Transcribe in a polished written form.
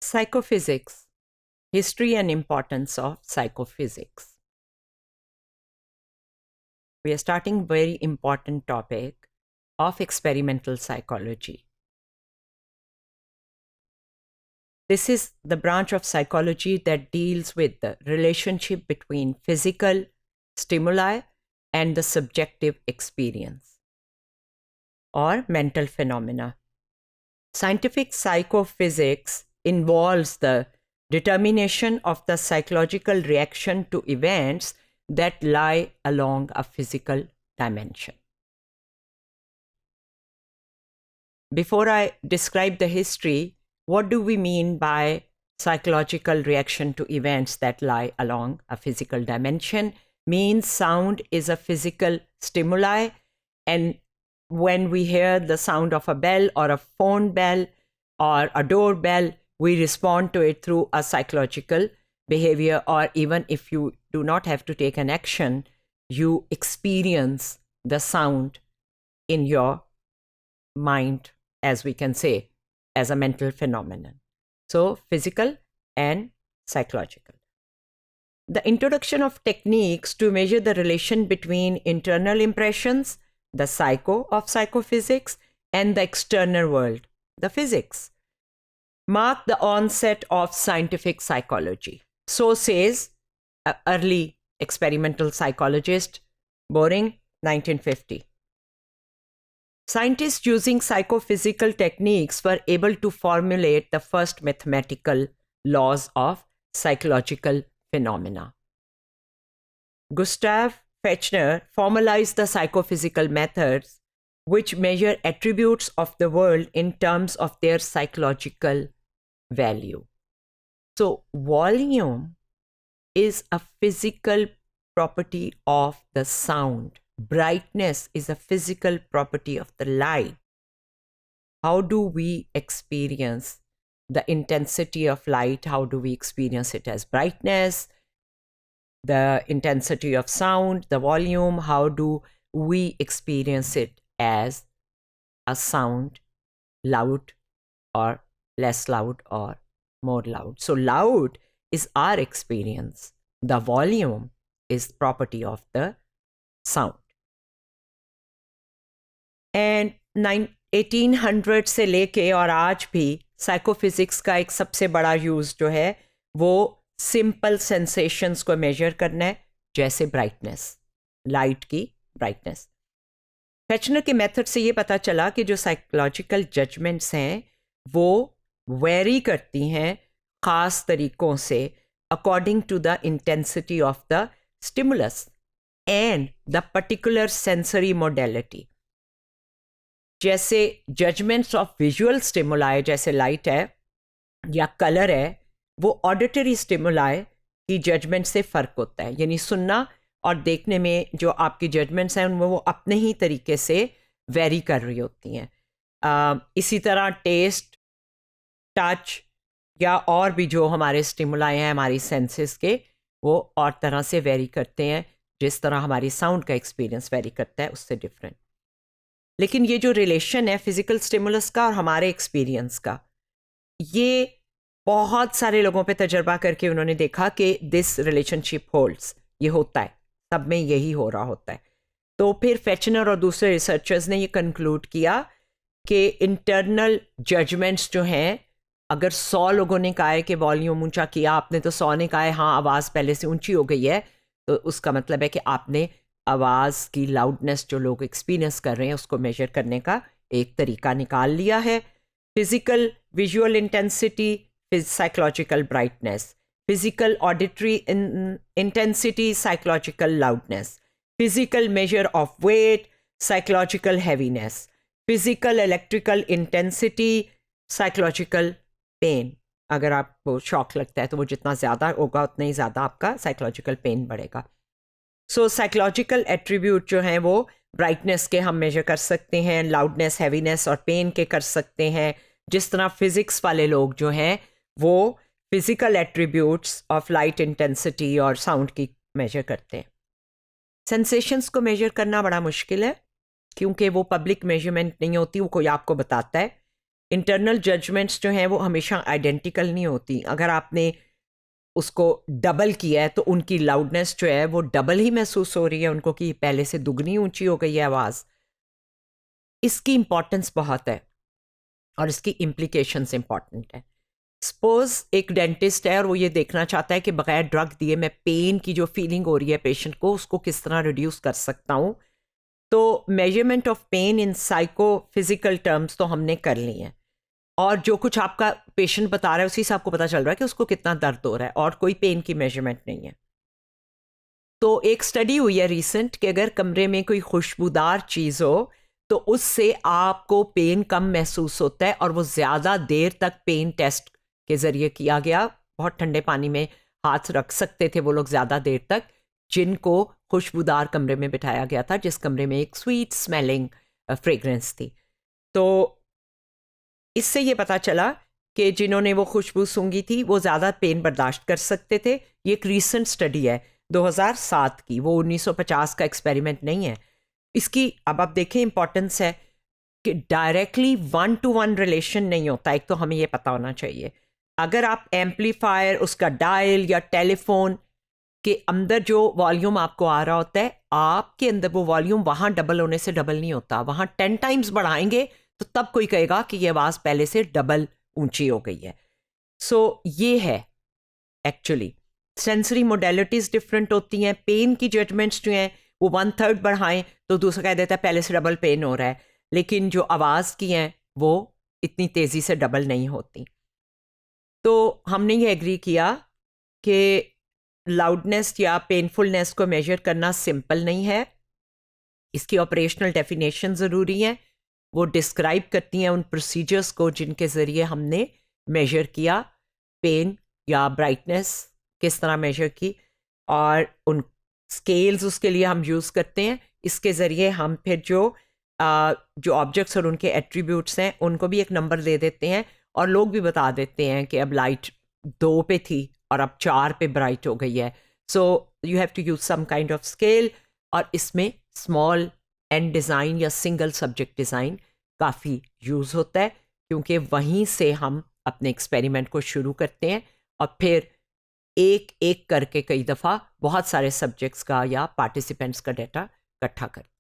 Psychophysics, History and Importance of Psychophysics. We are starting very important topic of experimental psychology. This is the branch of psychology that deals with the relationship between physical stimuli and the subjective experience or mental phenomena. Scientific psychophysics involves the determination of the psychological reaction to events that lie along a physical dimension. Before I describe the history, what do we mean by psychological reaction to events that lie along a physical dimension? Means sound is a physical stimuli, and when we hear the sound of a bell or a phone bell or a doorbell, we respond to it through a psychological behavior, or even if you do not have to take an action, you experience the sound in your mind, as we can say, as a mental phenomenon. So physical and psychological. The introduction of techniques to measure the relation between internal impressions, the psycho of psychophysics, and the external world, the physics, marked the onset of scientific psychology. So says an early experimental psychologist, Boring, 1950. Scientists using psychophysical techniques were able to formulate the first mathematical laws of psychological phenomena. Gustav Fechner formalized the psychophysical methods which measure attributes of the world in terms of their psychological value. So, volume is a physical property of the sound. Brightness is a physical property of the light. How do we experience the intensity of light? How do we experience it as brightness? The intensity of sound, the volume, how do we experience it as a sound, loud or less loud or more loud? So loud is our experience. The volume is property of the sound. And 1800 से लेके और आज भी psychophysics का एक सबसे बड़ा use जो है वो सिंपल सेंसेशंस को मेजर करना है, जैसे ब्राइटनेस, लाइट की ब्राइटनेस. फेचनर के मेथड से ये पता चला कि जो साइकोलॉजिकल जजमेंट्स हैं वो वेरी करती हैं खास तरीकों से according to the intensity of the stimulus and the particular sensory modality. जैसे जजमेंट्स ऑफ विजुअल स्टिमुलाई जैसे लाइट है या कलर है, वो ऑडिटरी स्टिमुलाई की जजमेंट से फ़र्क होता है. यानी सुनना और देखने में जो आपकी जजमेंट्स हैं उनमें वो अपने ही तरीके से वेरी कर रही होती हैं. इसी तरह टेस्ट, टच या और भी जो हमारे स्टिमुलाई हैं हमारी सेंसेस के, वो और तरह से वेरी करते हैं. जिस तरह हमारी साउंड का एक्सपीरियंस वेरी करता है उससे डिफरेंट. लेकिन ये जो रिलेशन है फिजिकल स्टिमुलस का और हमारे एक्सपीरियंस का, ये बहुत सारे लोगों पे तजर्बा करके उन्होंने देखा कि दिस रिलेशनशिप होल्ड्स, ये होता है, सब में यही हो रहा होता है. तो फिर फेचनर और दूसरे रिसर्चर्स ने ये कंक्लूड किया कि इंटरनल जजमेंट्स जो हैं, अगर 100 लोगों ने कहा है कि वॉल्यूम ऊंचा किया आपने, तो 100 ने कहा है हाँ आवाज़ पहले से ऊंची हो गई है, तो उसका मतलब है कि आपने आवाज़ की लाउडनेस जो लोग एक्सपीरियंस कर रहे हैं उसको मेजर करने का एक तरीका निकाल लिया है. Physical visual intensity, psychological brightness, physical auditory intensity, psychological loudness, physical measure of weight, psychological heaviness, physical electrical intensity, psychological pain. अगर आपको शॉक लगता है तो वो जितना ज़्यादा होगा उतना ही ज़्यादा आपका साइकोलॉजिकल पेन बढ़ेगा. सो साइकोलॉजिकल एट्रीब्यूट जो हैं वो ब्राइटनेस के हम मेजर कर सकते हैं, लाउडनेस, हैवीनेस और पेन के कर सकते हैं. जिस तरह फिज़िक्स वाले लोग जो हैं वो physical attributes of light intensity और साउंड की मेजर करते हैं. सेंसेशंस को मेजर करना बड़ा मुश्किल है क्योंकि वो पब्लिक मेजरमेंट नहीं होती, वो कोई आपको बताता है. इंटरनल जजमेंट्स जो हैं वो हमेशा आइडेंटिकल नहीं होती. अगर आपने उसको डबल किया है तो उनकी लाउडनेस जो है वो डबल ही महसूस हो रही है उनको कि पहले से दुगनी ऊंची हो गई है आवाज़. इसकी इम्पॉर्टेंस बहुत है और इसकी इम्प्लीकेशंस इम्पॉर्टेंट है. सपोज एक डेंटिस्ट है और वो ये देखना चाहता है कि बगैर ड्रग दिए मैं पेन की जो फीलिंग हो रही है पेशेंट को उसको किस तरह रिड्यूस कर सकता हूँ. तो measurement of pain in psycho physical terms तो हमने कर ली हैं और जो कुछ आपका पेशेंट बता रहा है उसी से आपको पता चल रहा है कि उसको कितना दर्द हो रहा है और कोई पेन की मेजरमेंट नहीं है. तो एक स्टडी हुई है रिसेंट कि अगर कमरे में कोई खुशबूदार चीज़ हो तो उससे आपको पेन कम महसूस होता है और वो ज़्यादा देर तक पेन टेस्ट के ज़रिए किया गया. बहुत ठंडे पानी में हाथ रख सकते थे वो लोग ज़्यादा देर तक जिनको खुशबूदार कमरे में बिठाया गया था जिस कमरे में एक स्वीट स्मेलिंग फ्रेगरेंस थी. तो इससे ये पता चला कि जिन्होंने वो खुशबू सूंघी थी वो ज़्यादा पेन बर्दाश्त कर सकते थे. ये एक रीसेंट स्टडी है 2007 की, वो 1950 का एक्सपेरिमेंट नहीं है. इसकी अब आप देखें इंपॉर्टेंस है कि डायरेक्टली 1-to-1 रिलेशन नहीं होता. एक तो हमें ये पता होना चाहिए अगर आप एम्पलीफायर उसका डायल या टेलीफोन के अंदर जो वॉल्यूम आपको आ रहा होता है आपके अंदर वो वॉल्यूम वहाँ डबल होने से डबल नहीं होता. वहाँ 10 टाइम्स बढ़ाएंगे तो तब कोई कहेगा कि ये आवाज़ पहले से डबल ऊंची हो गई है. सो ये है एक्चुअली सेंसरी मोडेलिटीज़ डिफरेंट होती हैं. पेन की जजमेंट्स जो हैं वो 1/3 बढ़ाएं तो दूसरा कह देता है पहले से डबल पेन हो रहा है. लेकिन जो आवाज़ की हैं वो इतनी तेज़ी से डबल नहीं होती. तो हमने ये एग्री किया कि लाउडनेस या पेनफुलनेस को मेजर करना सिंपल नहीं है. इसकी ऑपरेशनल डेफिनेशन ज़रूरी हैं. वो डिस्क्राइब करती हैं उन प्रोसीजर्स को जिनके ज़रिए हमने मेजर किया पेन या ब्राइटनेस किस तरह मेजर की और उन स्केल्स उसके लिए हम यूज़ करते हैं. इसके ज़रिए हम फिर जो ऑब्जेक्ट्स और उनके एट्रीब्यूट्स हैं उनको भी एक नंबर दे देते हैं और लोग भी बता देते हैं कि अब लाइट 2 पे थी और अब 4 पे ब्राइट हो गई है. So you have to use some kind of scale और इसमें स्मॉल एंड डिज़ाइन या सिंगल सब्जेक्ट डिज़ाइन काफ़ी यूज़ होता है क्योंकि वहीं से हम अपने एक्सपेरिमेंट को शुरू करते हैं और फिर एक एक करके कई दफ़ा बहुत सारे सब्जेक्ट्स का या पार्टिसिपेंट्स का डेटा इकट्ठा करते हैं.